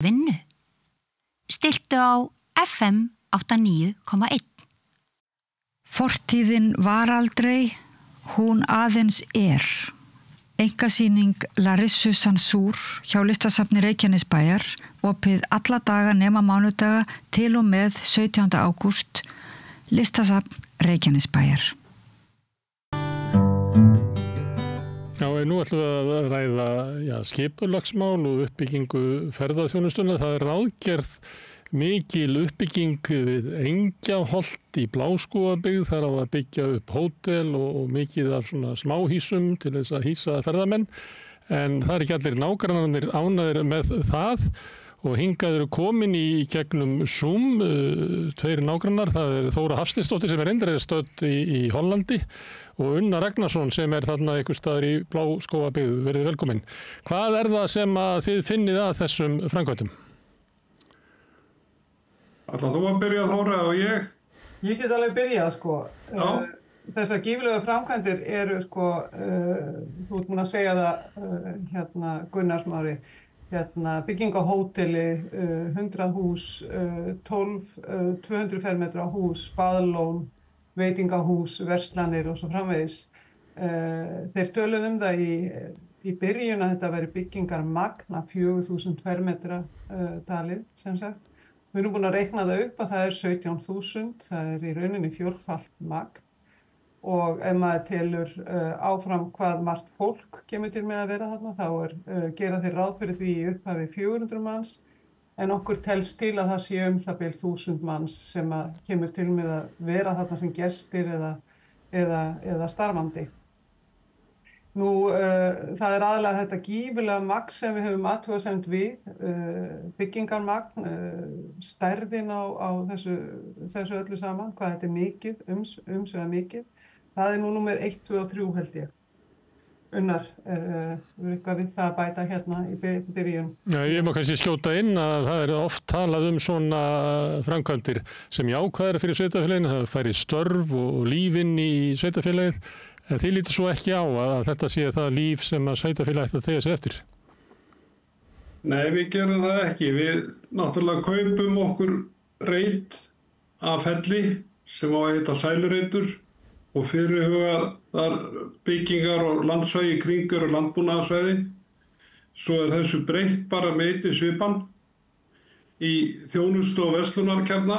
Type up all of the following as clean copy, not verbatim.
vinnu. Stilltu á FM 89,1. Fortíðin var aldrei, hún aðeins Einkasýning Larissu Sansúr hjá Listasafni Reykjanesbæjar, opið alla daga nema mánudaga til og með 17. ágúst, Listasafn Reykjanesbæjar. Já, nú ætlum við að ræða skipulagsmál og uppbyggingu ferðaþjónustunnar. Það ráðgerð mikil uppbygging við Engjaholt í Bláskógabyggð. Þar á að byggja upp hótel og mikið af svona smáhýsum til þess að hýsa ferðamenn. En það ekki allir nágrannarnir ánægðir með það og hingað eru komin í gegnum Zoom tveir nágrannar. Það Þóra Hafsteinsdóttir sem reyndar stödd í Hollandi og Unnar Ragnarsson sem þarna einhvers staðar í Bláskógabyggð. Verið velkomin. Hvað það sem að þið finnið að þessum framkvæmdum? Ætlar þú að byrja, Þóra, og ég? Ég get alveg byrjað, sko. Þessar gífurlegu framkvæmdir eru, sko, þú ert múin að segja það, Gunnar Smári, bygging á hóteli, 100 hús, 200 fermetra hús, baðlón, veitingahús, verslanir og svo framvegis. Þeir töluðu það í byrjun að þetta væri byggingarmagn af 4.000 fermetra talið, sem sagt. Við erum búin að reikna það upp að það 17.000, það í rauninni fjórfalt magn og ef maður telur áfram hvað margt fólk kemur til með að vera þarna, þá gera þeir ráð fyrir því í upphafi 400 manns en okkur telst til að það sé það bil 1000 manns sem að kemur til með að vera þarna sem gestir eða starfandi. Nú, það aðalega þetta gífurlega magn sem við höfum athugasemd við, byggingarmagn, stærðin á þessu öllu saman, hvað þetta mikið, umsvega mikið. Það nú númer 1, 2 og 3 held ég. Unnar, eitthvað við það að bæta hérna í byrjun? Já, ég má kannski skjóta inn að það oft talað svona framkvæmdir sem jákvæðar fyrir sveitarfélaginu, það færi störf og lífinn í sveitarfélagið. En þið lítið svo ekki á að þetta sé það líf sem að sveitarfélagið ætti að þegja sig eftir? Nei, við gerum það ekki. Við náttúrulega kaupum okkur reit af helli sem á að heita sælureitur og fyrirhugaðar byggingar og landsvæði kringur og landbúnaðarsvæði. Svo þessu breytt bara meiti svipan í þjónustu og verslunarkjarna.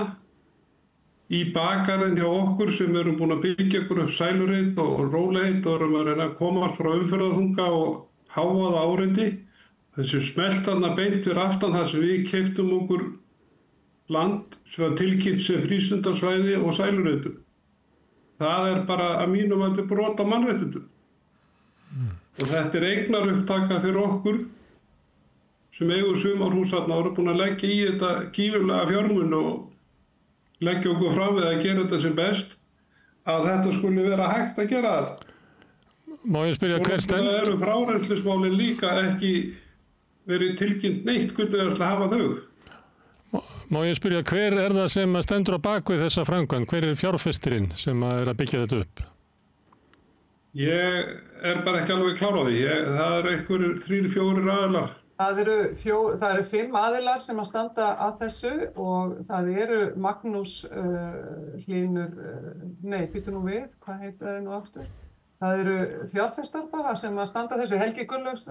Í bakgarðin hjá okkur sem erum búin að byggja okkur upp sælureit og róleit og erum að reyna að komast frá umferðarþunga og háaða áreiti. Þessi smeltarna beint fyrir aftan þar sem við keyptum okkur land sem var tilkynnt sem frístundarsvæði og sælureitur. Það bara að mínum að þetta brot á mannréttindum. Og þetta eignaupptaka fyrir okkur sem eigur sumarhús þarna og eru búin að leggja í þetta gífurlega fjármuni og leggja okkur fram við að gera þetta sem best að þetta skuli vera hægt að gera þetta. Má ég spyrja hver stendur? Það frárennslismálin líka ekki verið tilkynnt neitt hvernig það hafa þau. Má ég spyrja hver það sem stendur á bakvið þessa framkvæmd? Hver fjárfestirinn sem að byggja þetta upp? Ég bara ekki alveg klár á því. Það einhverjir 3-4 aðilar. Það eru 5 aðilar sem að standa að þessu og það eru Magnús Hlynur, býtu nú við, hvað heita þið nú aftur? Það eru fjárfestar bara sem að standa þessu, Helgi Gunnlaugs,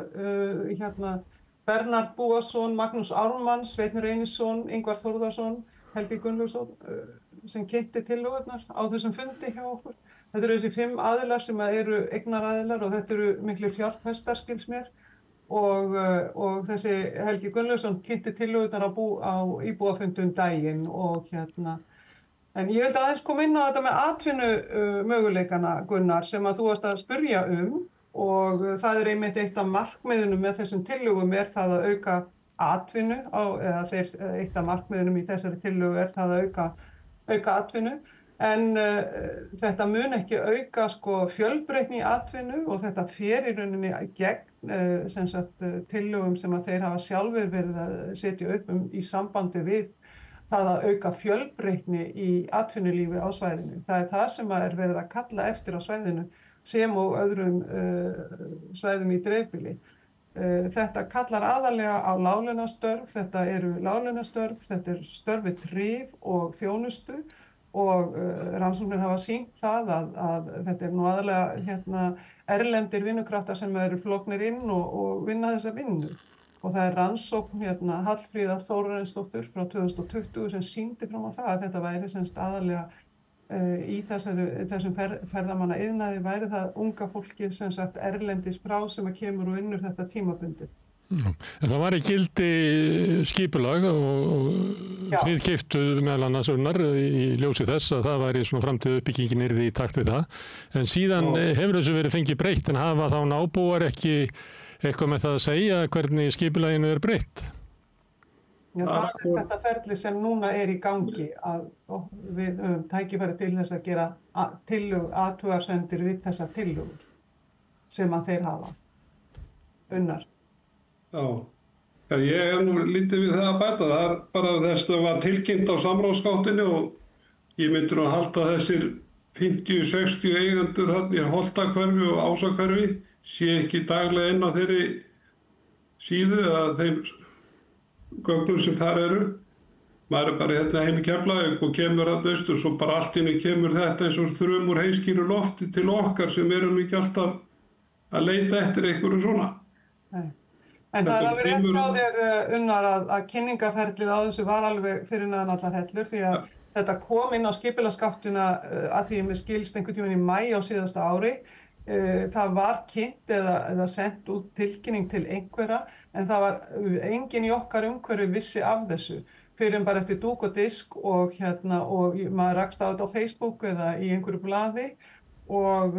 Bernhard Búason, Magnús Ármann, Sveinn Reynisson, Ingvar Þórðarsson, Helgi Gunnlaugsson sem kynnti tillögurnar á þessum fundi hjá okkur. Þetta eru þessi 5 aðilar sem eru eignaraðilar og þetta eru miklir fjárfestar, skils mér. Og þessi Helgi Gunnlaugsson kynnti tillögurnar á íbúafundum daginn og en ég vildi aðeins koma inn á þetta með atvinnumöguleikana, Gunnar, sem að þú varst að spyrja og það einmitt eitt af markmiðunum með þessum tillögum það að auka atvinnu eitt af markmiðunum í þessari tillögu það að auka atvinnu en þetta mun ekki auka fjölbreytni í atvinnu og þetta fer í rauninni gegn tillögum sem að þeir hafa sjálfur verið að setja upp í sambandi við það að auka fjölbreytni í atvinnulífi á svæðinu. Það það sem að verið að kalla eftir á svæðinu sem og öðrum svæðum í dreifbýli. Þetta kallar aðallega á láglaunastörf, þetta eru láglaunastörf, þetta er störf við þrif og þjónustu og rannsóknir hafa sýnt það að þetta er nú aðallega erlendir vinnukraftar sem eru flóknir inn og vinna þessa vinnu. Og það er rannsókn Hallfríðar Þórarinsdóttur frá 2020 sem sýndi fram á það að þetta væri semst aðallega í þessum ferðamanna iðnaði væri það unga fólkið sem sagt erlendis frá sem kemur og vinnur þetta tímabundið. En það var í gildi skipulag og þið keyptuð meðal annars Unnar í ljósi þess að það væri svona framtíð uppbyggingin yrði í takt við það. En síðan hefur þessu verið fengið breytt en hafa þá nábúar ekki eitthvað með það að segja hvernig skipulaginu er breytt? Já, það er þetta ferli sem núna er í gangi að við höfum tækifæri til þess að gera athugasemdir við þessar tillögur sem að þeir hafa. Unnar. Já, ég hef nú lítið við það að bæta. Það er bara þess að það var tilkynnt á samráðsgáttinni og ég myndi nú að halda þessir 50-60 eigendur í Holtahverfi og Ásahverfi sé ekki daglega inn á þeirri síðu eða þeim gögnum sem þar eru. Maður er bara heim í Keflavík og kemur að austur, svo bara allt inni kemur þetta eins og þrum úr heiðskíru lofti til okkar sem erum ekki alltaf að leita eftir einhverju svona. Nei. En það er alveg rétt frá þér, Unnar, að kynningaferlið á þessu var alveg fyrir neðan allar hellur því að þetta kom inn á skipulagsgáttina að því með skilst einhvern tímann í maí á síðasta ári. Það var kynnt eða sendt út tilkynning til einhverja en það var enginn í okkar umhverfi vissi af þessu fyrir en bara eftir dúk og disk og maður rakst á þetta á Facebook eða í einhverju blaði og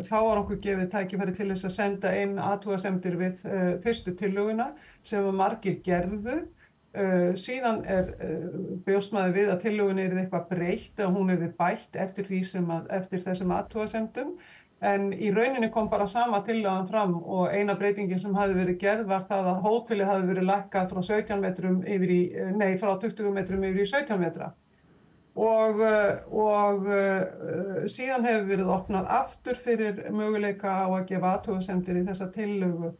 þá var okkur gefið tækifæri til þess að senda inn athugasemdir við fyrstu tillöguna sem margir gerðu. Síðan bjóst maður við að tillögunni yrði eitthvað breytt eða hún yrði bætt eftir þessum athugasemdum en í rauninni kom bara sama tillagan fram og eina breytingin sem hafði verið gerð var það að hótelið hafði verið lækkað frá 17 metrum frá 20 metrum yfir í 17 metra og síðan hefur verið opnað aftur fyrir möguleika á að gefa athugasemdir í þessa tillögu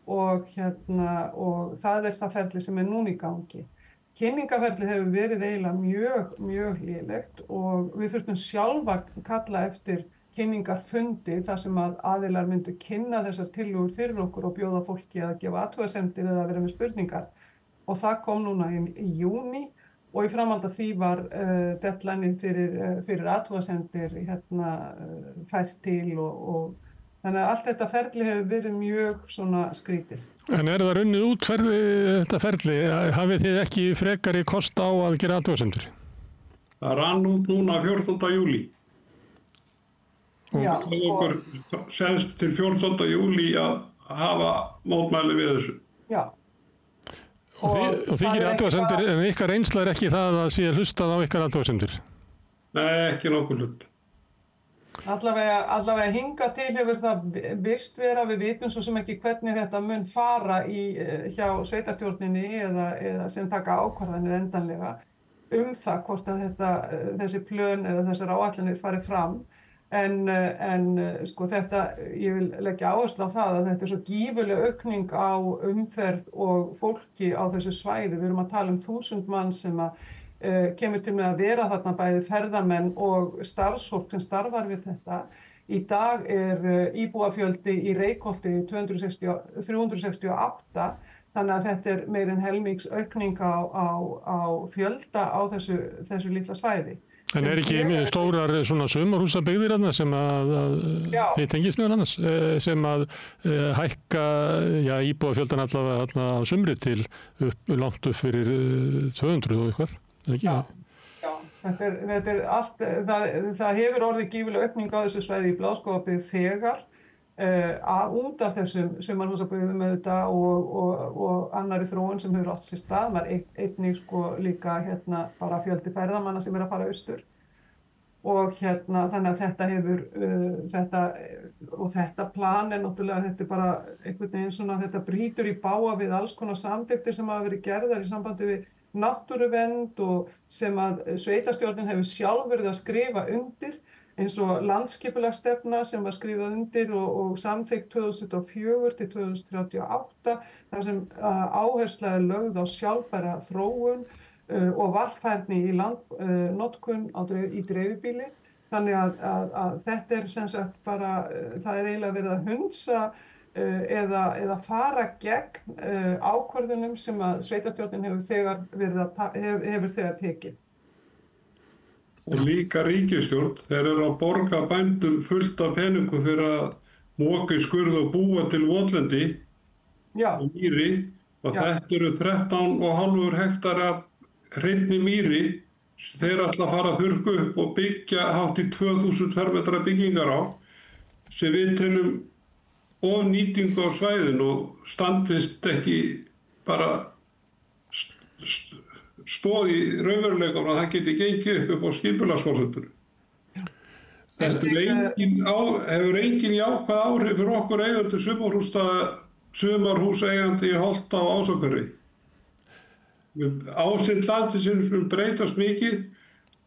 og það er það ferli sem er núna í gangi. Kynningaferli hefur verið eiginlega mjög lélegt og við þurftum sjálf að kalla eftir kynningarfundi þar sem að aðilar myndu kynna þessar tillögur fyrir okkur og bjóða fólki að gefa athugasemdir eða vera með spurningar. Og það kom núna í júní og í framhaldi af því var deadlineið fyrir athugasemdir fært til og þannig að allt þetta ferli hefur verið mjög svona skrítið. En það runnið út þetta ferli? Hafið þið ekki frekari kost á að gera athugasemdir? Það rann út núna 14. júlí. Já, og okkur senst til 14. júlí að hafa mótmæli við þessu. Já. Og þið gerir athugasemdir, en ykkar reynsla er ekki það að sé hlustað á ykkar athugasemdir? Nei, ekki nokkuð hlut. Allavega hingað til hefur það virst vera, við vitum svo sem ekki hvernig þetta mun fara hjá sveitarstjórninni eða sem taka ákvarðanir endanlega það hvort að þessi plön eða þessar áætlanir fari fram. En sko þetta, ég vil leggja áherslu á það að þetta er svo gífurleg aukning á umferð og fólki á þessu svæði. Við erum að tala 1000 manns sem kemur til með að vera þarna bæði ferðamenn og starfsfólk sem starfar við þetta. Í dag er íbúafjöldi í Reykholti 368, þannig að þetta er meir en helmings aukning á fjölda á þessu litla svæði. En er ekki stórar svona sumarhúsabyggðir þarna sem að þið tengist meðal annars, sem að hækka íbúafjöldan allavega þarna á sumri til langt upp fyrir 200 og eitthvað? Já, þetta er allt, það hefur orðið gífurleg aukning á þessu svæði í Bláskógabyggð þegar út af þessum sumarhúsabyggðum auðvitað og annarri þróun sem hefur átt sér stað. Var einnig sko líka bara fjöldi ferðamanna sem er að fara austur og þannig að þetta hefur þetta plan er náttúrulega, þetta er bara einhvern veginn svona, þetta brýtur í bága við alls konar samþykktir sem hafa verið gerðar í sambandi við náttúruvernd og sem að sveitarstjórnin hefur sjálf verið að skrifa undir eins og landsskipulagsstefna sem var skrifað undir og samþykkt 2004 til 2038 þar sem áhersla er lögð á sjálfbæra þróun og varfærni í landnotkun í dreifibýli. Þannig að þetta sem sagt bara, það eiginlega verið að hunsa eða fara gegn ákvörðunum sem að sveitarstjórnin hefur þegar tekið. Og líka ríkisstjórn, þeir eru að borga bændum fullt af peningum fyrir að moka í skurð og búa til votlendi og mýri og þetta eru 13,5 hektar af hreinni mýri þeir ætla að fara að þurrka upp og byggja hátt í 2000 fermetra byggingar á sem við telum ofnýtingu á svæðinu og standist ekki bara stóð í raunveruleikanum að það geti gengið upp á skipulagsforsendum. Þetta hefur engin jákvæð áhrif fyrir okkur eigendur sumarhúseigandi í Holta og Ásakverfi. Ásind landsins mun breytast mikið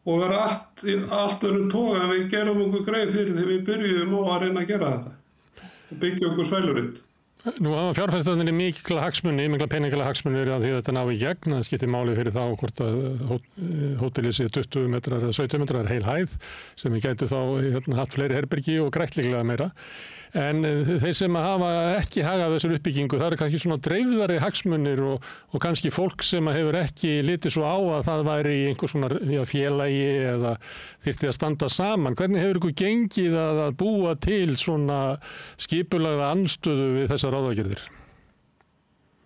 og vera allt öðrum toga en við gerum okkur greið fyrir þegar við byrjuðum á að reyna að gera þetta og byggja okkur svælurind. Nú hafa fjárfestarnir mikla peningalega hagsmunir af því að þetta ná í gegn. Það skiptir máli fyrir þá hvort að hótelið sé 20 metrar eða 17 metrar heil hæð sem við gætu þá haft fleiri herbergi og grættlíklega meira. En þeir sem hafa ekki hagað þessar uppbyggingu, það eru kannski svona dreifðari hagsmunir og kannski fólk sem hefur ekki litið svo á að það væri í einhvers svona félagi eða þyrfti að standa saman. Hvernig hefur ykkur gengið að búa til svona skipulagða andstöðu við þessar ráðagerðir?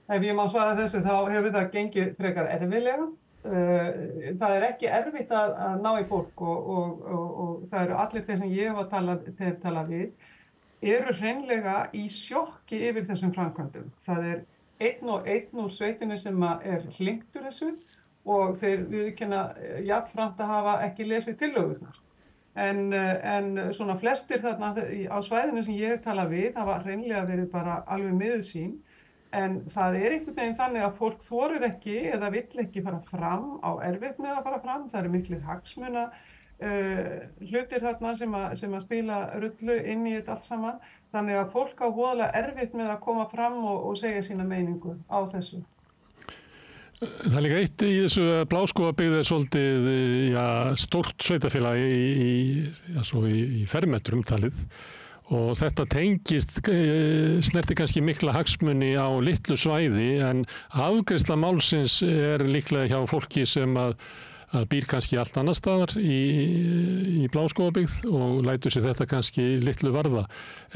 Ef ég má svara þessu þá hefur það gengið frekar erfiðlega. Það er ekki erfitt að ná í fólk og það eru allir þeir sem ég hef talað við eru hreinlega í sjokki yfir þessum framkvæmdum. Það er einn úr sveitinu sem er hlynntur þessu og þeir viðurkenna jafnframt að hafa ekki lesið tillögurnar. En svona flestir þarna á svæðinu sem ég hef talað við hafa hreinlega verið bara alveg miður sín. En það er einhvern veginn þannig að fólk þorir ekki eða vill ekki fara fram á erfitt með að fara fram. Það eru miklir hagsmuna hlutir þarna sem að spila rullu inn í þetta allt saman. Þannig að fólk á voðalega erfitt með að koma fram og segja sína meiningu á þessu. Það er líka eitt í þessu að Bláskógabyggð er svolítið stórt sveitarfélag í fermetrum talið og þetta tengist snerti kannski mikla hagsmuni á litlu svæði en afgreiðsla málsins er líklega hjá fólki sem að býr kannski allt annar staðar í Bláskógabyggð og lætur sér þetta kannski litlu varða.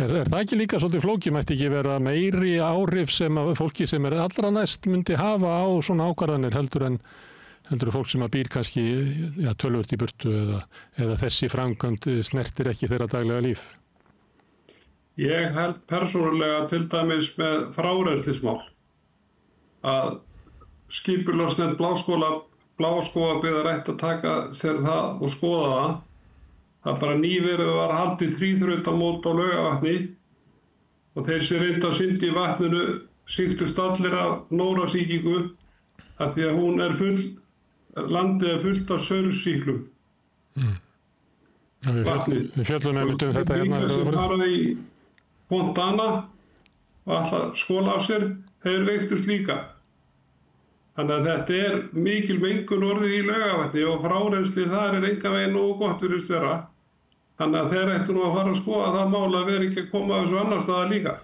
Er það ekki líka svolítið flókið, mætti ekki vera meiri áhrif sem að fólki sem er allra næst myndi hafa á svona ákvarðanir heldur en fólk sem að býr kannski töluvert í burtu eða þessi framkvæmd snertir ekki þeirra daglega líf? Ég held persónulega til dæmis með frárennslismál að skipulagsnefnd Bláskógabyggðar ætti að taka sér það og skoða það. Það bara nýverið var haldið þríþrautamót á Laugavatni og þeir sem reyndu að synda í vatninu sýktust allir af nórasýkingu af því að hún landið er fullt af saurssýklum. Við fjöllum einmitt þetta hérna. Þeir sem fara í Fontana og alltaf skóla af sér, þeir veiktust líka. Þannig að þetta er mikil mengun orðið í Laugavatni og frárennsli þar er engan veginn nógu gott fyrir þeirra. Þannig að þeir ættu nú að fara að skoða það mál að vera ekki að koma að þessu annar staðar líka.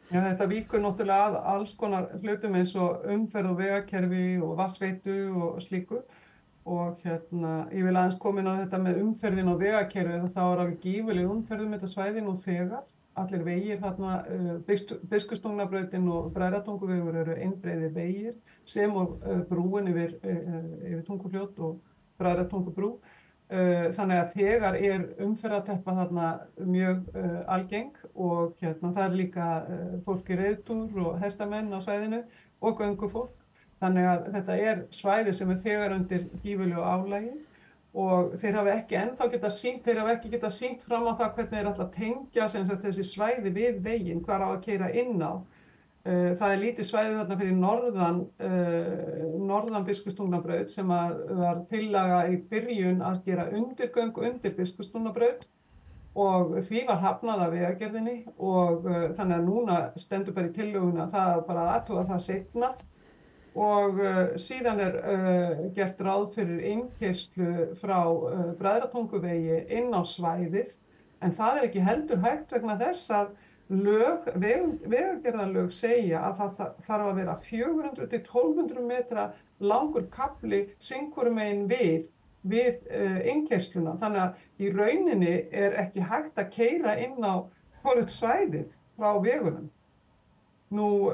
Já, þetta víkur náttúrulega að alls konar hlutum eins og umferð og vegakerfi og vatnsveitu og slíku. Og ég vil aðeins koma inn á þetta með umferðin og vegakerfi þá er alveg gífurleg umferð þetta svæði nú þegar. Allir vegir þarna, Biskupstungnabrautin og Bræðratunguvegur eru einbreiðir vegir sem og brúin yfir Tungufljót og Bræðratungubrú. Þannig að þegar er umferðarteppa þarna mjög algeng og það er líka fólk í reiðtúr og hestamenn á svæðinu og göngufólk. Þannig að þetta er svæði sem er þegar undir gífurlegu álagi. Og þeir hafa ekki getað sýnt fram á það hvernig þeir ætla að tengja þessi svæði við veginn, hvar á að keyra inn á. Það lítið svæði þarna fyrir norðan Biskupstungnabraut sem var tillaga í byrjun að gera undirgöng undir Biskupstungnabraut og því var hafnað af Vegagerðinni og þannig að núna stendur bara í tillöguna það bara að athuga það seinna og síðan gert ráð fyrir innkeyrslu frá Bræðratunguvegi inn á svæðið en það ekki heldur hægt vegna þess að vegagerðarlög segja að það þarf að vera 400 til 1200 metra langur kafli singvoru megin við innkeysluna. Þannig að í rauninni ekki hægt að keyra inn á hvorugt svæðið frá vegunum. Nú,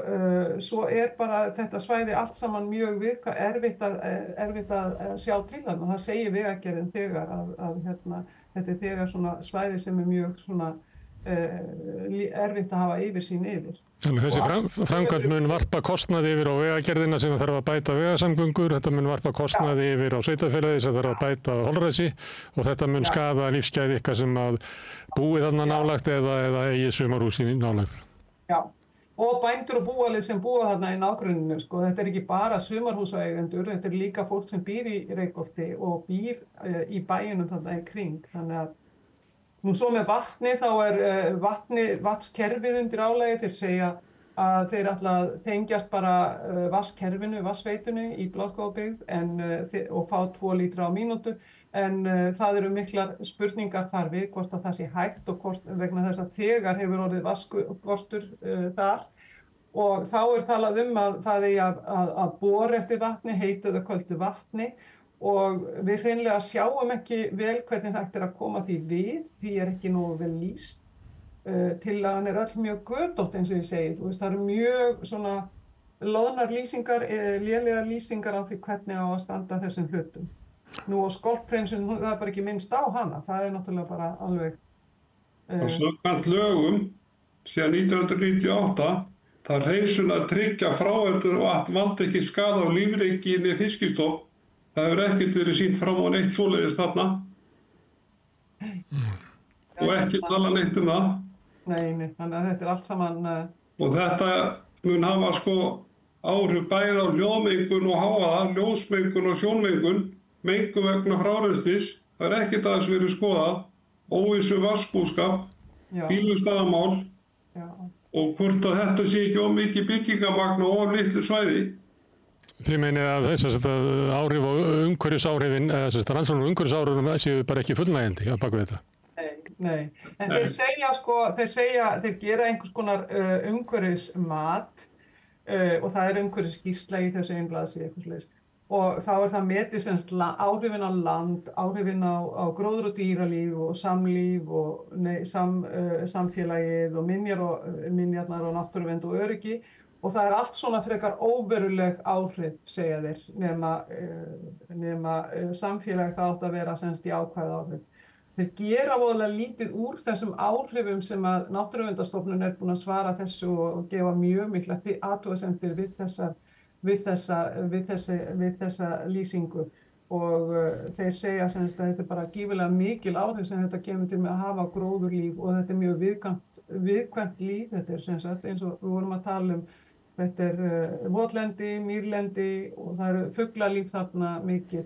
svo bara þetta svæði allt saman mjög erfitt að sjá til þarna. Það segir vegagerðin þegar að þetta þegar svona svæði sem mjög svona erfitt að hafa yfirsýn yfir. Þannig þessi framkvæmd mun varpa kostnaði yfir á vegagerðina sem þarf að bæta vegasamgöngur, þetta mun varpa kostnaði yfir á sveitarfélagið sem þarf að bæta holræsi og þetta mun skaða lífsgæði ykkar sem að búi þarna nálægt eða eigi sumarhúsi nálægt. Já, og bændur og búalið sem búa þarna í nágruninu, sko. Þetta ekki bara sumarhúsaeigendur, þetta líka fólk sem býr í Reykholti og býr í bæjunum þarna í kring, þannig að nú svo með vatni, þá vatnskerfið undir álagi, þeir segja að þeir ætla að tengjast bara vatnsveitunni í Bláskógabyggð og fá 2 lítra á mínútu, en það eru miklar spurningar þar við hvort að það sé hægt og hvort vegna þess að þegar hefur orðið vatnsskortur þar og þá talað að það eigi að bora eftir vatni, heitu eða köldu vatni og við hreinlega sjáum ekki vel hvernig það að koma því við, því ekki nógu vel lýst. Tillagan öll mjög götótt eins og ég segi, þú veist, það eru mjög svona loðnar lýsingar, lélegar lýsingar á því hvernig á að standa þessum hlutum. Nú og skolphreinsun, það bara ekki minnst á hana, það náttúrulega bara alveg. Og samkvæmt lögum, síðan 1998, það hreinsun að tryggja fráheldur vatn valdi ekki skaða á lífríki inni í Fiskistofu. Það hefur ekkert verið sýnt fram á neitt svoleiðis þarna og ekki tala neitt það. Nei, þannig að þetta allt saman... Og þetta mun hafa áhrif bæði á hljóðmengun og hávaða, ljósmengun og sjónmengun, mengun vegna frárennslis. Það ekkert að þess verið skoðað, óvissu vatnsbúskap, bílastæðamál og hvort að þetta sé ekki of mikið byggingamagn og of litlu svæði. Þið meinið að áhrif á umhverfisáhrifin, rannsóknir á umhverfisáhrifum séu bara ekki fullnægjandi á bak við þetta? Nei. En þeir gera einhvers konar umhverfismat og það umhverfisskýrsla í þessu einblaðsíðu eitthvað svoleiðis. Og þá það metið áhrifin á land, áhrifin á gróður og dýralíf og samlíf og samfélagið og minjarnar og náttúruvernd og öryggi. Og það allt svona frekar óveruleg áhrif, segja þeir, nema samfélag það átt að vera í ákvæða áhrif. Þeir gera voðalega lítið úr þessum áhrifum sem að Náttúruverndarstofnun búin að svara þessu og gefa mjög mikla athugasemdir við þessa lýsingu. Og þeir segja að þetta bara gífurlega mikil áhrif sem þetta kemur til með að hafa gróðurlíf og þetta mjög viðkvæmt líf. Þetta eins og við vorum að tala þetta votlendi, mýrlendi og það fuglalíf þarna mikið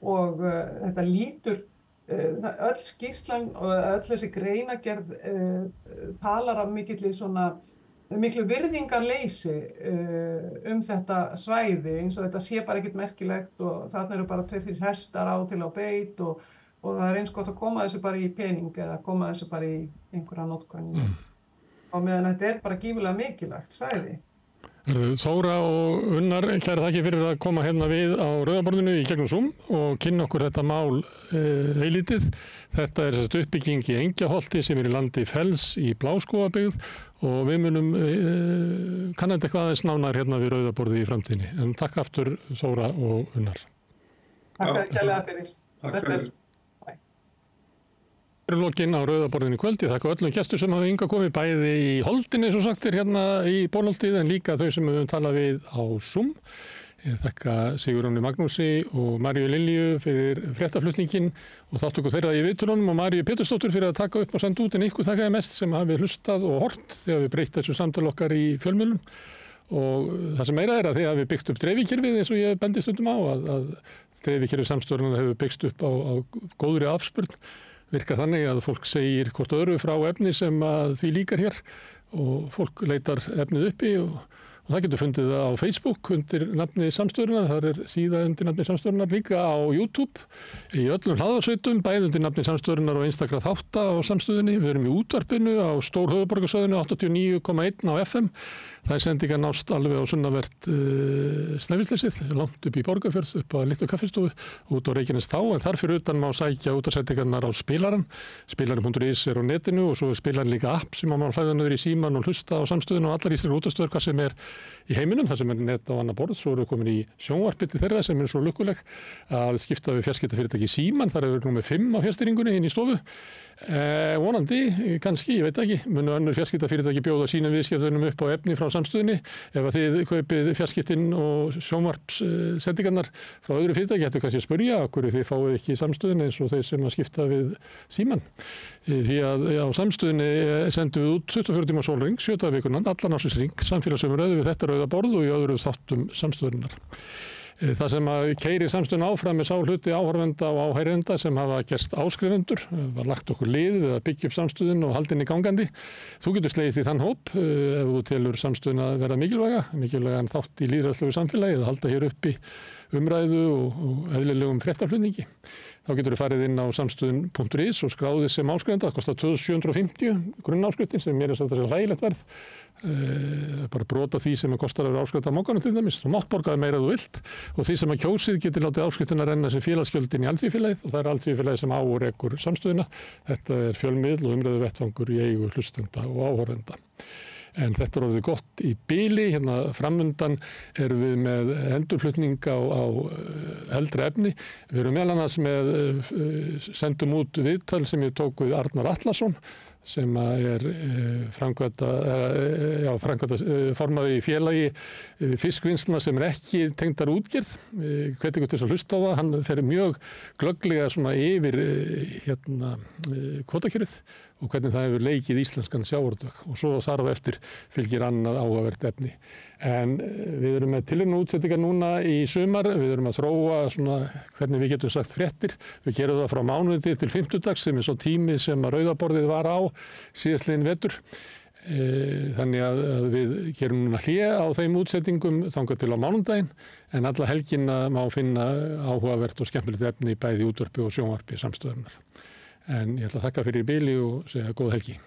og þetta lítur, öll skýrslan og öll þessi greinagerð talar af miklu virðingarleysi þetta svæði eins og þetta sé bara ekkert merkilegt og þarna bara 2-3 hestar á til á beit og það eins gott að koma þessu bara í pening eða koma þessu bara í einhverja notkun. Og meðan þetta bara gífurlega mikilvægt svæði. Þóra og Unnar, kæra þakki fyrir að koma hérna við á Rauðaborðinu í gegnum Zoom og kynna okkur þetta mál eilítið. Þetta uppbygging í Engjaholti sem í landi Fells í Bláskógabyggð og við munum kannandi eitthvað aðeins nánar hérna við Rauðaborði í framtíðinni. En takk aftur Þóra og Unnar. Takk kærlega fyrir. Takk. Lokinn á Rauðaborðinu í kvöld. Ég þakka öllum gestur sem hafa hingað komið bæði í Holdinu eins og sagt hérna í Bolholtið en líka þau sem við höfum talað við á Zoom. Ég þakka Sigurjóni Magnúsi og Maríu Lilju fyrir fréttaflutningin og þáttöku þeirra í viðtölunum og Maríu Pétursdóttur fyrir að taka upp og senda út en ykkur þakkaði mest sem hafi hlustað og hort þegar við breytt þessu samtal okkar í fjölmiðlum. og það sem meira að því að við byggt upp dreifikerfið eins og ég bendi stundum á að dreifikerfið samstjórnar hefur byggst upp á góðri afspurn, virkar þannig að fólk segir hvort öðru frá efni sem að því líkar hér og fólk leitar efnið uppi og það getur fundið á Facebook undir nafni samstjórnar, það síða undir nafni samstjórnar, líka á YouTube, í öllum hlaðarsveitum, bæði undir nafni samstjórnar og einstakra þátta á samstöðinni. Við erum í útvarpinu á stór höfuðborgarsvæðinu 89,1 á FM. Það sendingar nást alveg á sunnavert Snæfellsnesið, langt upp í Borgarfjörð, upp á litlu kaffistofu, út á Reykjanestá, en þar fyrir utan má sækja útvarpssendingarnar á spilaran. Spilaran.is á netinu og svo spilaran líka app sem má hlaða niður í síman og hlusta á samstöðinu og allar íslenskar útvarpsstöðvar hvað sem í heiminum, þar sem net á annað borð. Svo eru komin í sjónvarpið til þeirra sem svo lukkuleg að skipta við fjarskiptafyrirtæki Síman. Þar eru númer 5 á fjarstýringunni inn í stofu. Vonandi, kannski, ég veit ekki, munu önnur fjarskiptafyrirtæki bjóða sínum viðskiptunum upp á efni frá samstöðinni. Ef að þið kaupið fjarskiptin og sjónvarpssendingarnar frá öðru fyrirtæki, hættu kannski að spyrja hverju þið fáið ekki í samstöðinni eins og þeir sem að skipta við Síman. Því að á samstöðinni sendum við út 24 tíma sólring, 7 daga vikunnar, allan ársins hring, samfélagsumræðu við þetta rauða borð og í öðru þáttum samstöðinnar. Það sem að keyrir samstöðin áfram sá hluti áhorfenda og áheyrenda sem hafa gerst áskrifendur, var lagt okkur lið við að byggja upp samstöðin og halda henni gangandi. Þú getur slegist í þann hóp ef þú telur samstöðin að vera mikilvægan þátt í lýðræðislegu samfélagi, að halda hér uppi umræðu og eðlilegum fréttaflutningi. Þá getur þú farið inn á samstöðin.is og skráðið sem áskrifenda. Það kostar 2750 grunnáskriftin sem mér sagt að sé hlægilegt verð. Bara brota því sem kostar að vera áskrifta á mókanum til dæmis. Þú mátt borgaði meira þú vilt og því sem að kjósið getur látið áskriftina renna sem félagsgjöldin í alþýðufélagið og það alþýðufélagið sem á og rekur samstöðina. Þetta fjölmiðl og umræðu vettvangur í eigu hlustenda og áhorfenda. En þetta orðið gott í bili. Hérna framundan erum við með endurflutning á eldra efni. Við erum meðal annars sendum út viðtal sem ég tók við Arnar Atlason sem formaður í félagi fiskvinnslna sem ekki tengdar útgerð. Hvet ykkur til að hlusta á það. Hann fer mjög glögglega yfir kvótakerfið og hvernig það hefur leikið íslenskan sjávarútveg og svo þar á eftir fylgir annað áhugavert efni. En við erum með tilraunarútsendingar núna í sumar, við erum að þróa hvernig við getum sagt fréttir. Við gerum það frá mánuði til fimmtudags sem svo tími sem að rauðaborðið var á síðastliðinn vetur. Þannig að við gerum núna hlé á þeim útsendingum þangað til á mánudaginn en alla helgina má finna áhugavert og skemmtilegt efni bæði í útvarpi og sjónvarpi samstöðarinnar. En ég ætla að þakka fyrir í bili og segja góða helgi.